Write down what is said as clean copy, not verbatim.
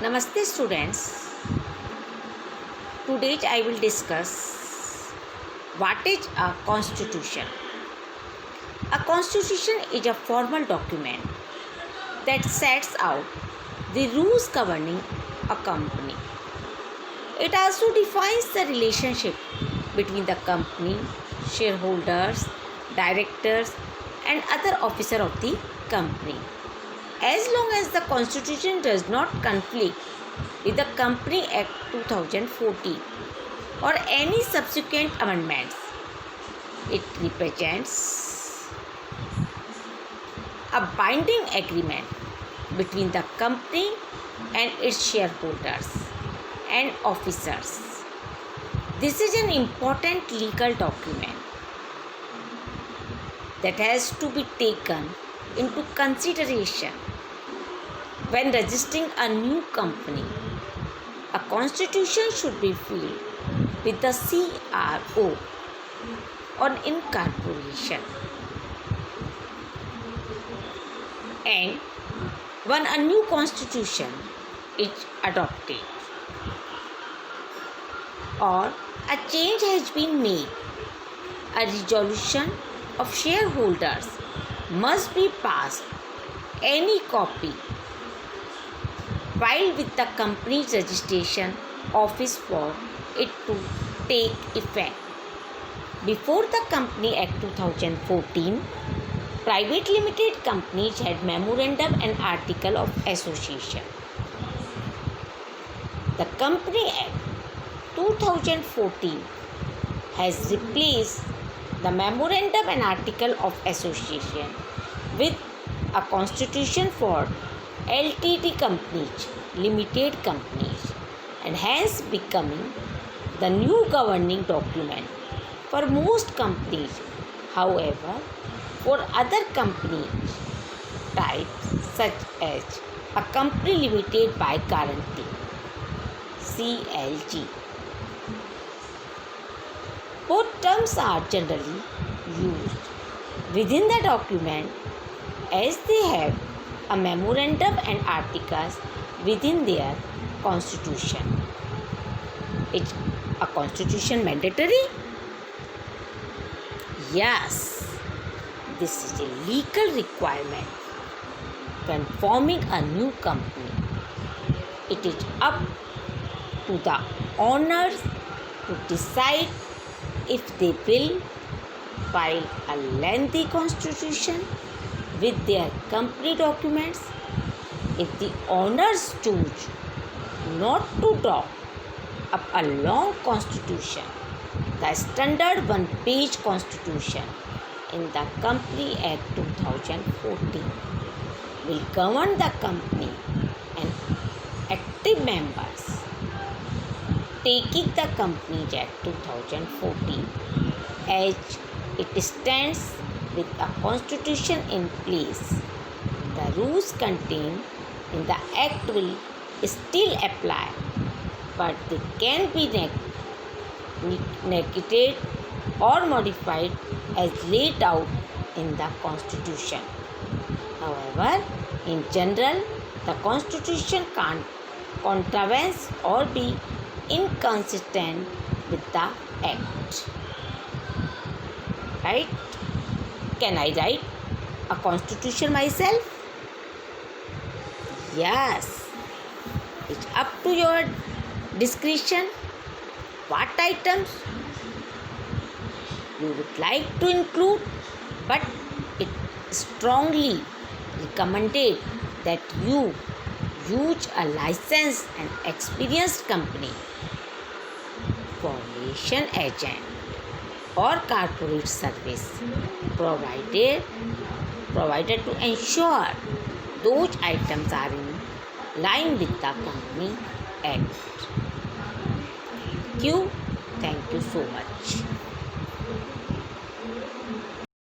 Namaste students. Today I will discuss what is a constitution. A constitution is a formal document that sets out the rules governing a company. It also defines the relationship between the company, shareholders, directors and other officers of the company. As long as the constitution does not conflict with the Company Act 2014 or any subsequent amendments, it represents a binding agreement between the company and its shareholders and officers. This is an important legal document that has to be taken into consideration when registering a new company. A constitution should be filed with the CRO on incorporation, and when a new constitution is adopted or a change has been made, a resolution of shareholders must be passed. Any copy filed with the company's registration office for it to take effect. Before the Company Act 2014, private limited companies had memorandum and article of association. The Company Act 2014 has replaced the memorandum and article of association with a constitution for LTD companies, limited companies, and hence becoming the new governing document for most companies. However, for other company types such as a company limited by guarantee (CLG), both terms are generally used within the document as they have a memorandum and articles within their constitution. Is a constitution mandatory? Yes, this is a legal requirement when forming a new company. It is up to the owners to decide if they will file a lengthy constitution with their company documents. If the owners choose not to draw up a long constitution, the standard one-page constitution in the Company Act 2014 will govern the company and active members. Taking the Company Act 2014 as it stands with a constitution in place, the rules contained in the Act will still apply, but they can be negated or modified as laid out in the Constitution. However, in general, the Constitution can't contravene or be inconsistent with the Act. Right? Can I write a constitution myself? Yes. It's up to your discretion what items you would like to include, but it strongly recommended that you use a licensed and experienced company, formation agent or corporate service provided to ensure those items are in line with the Company Act. Thank you so much.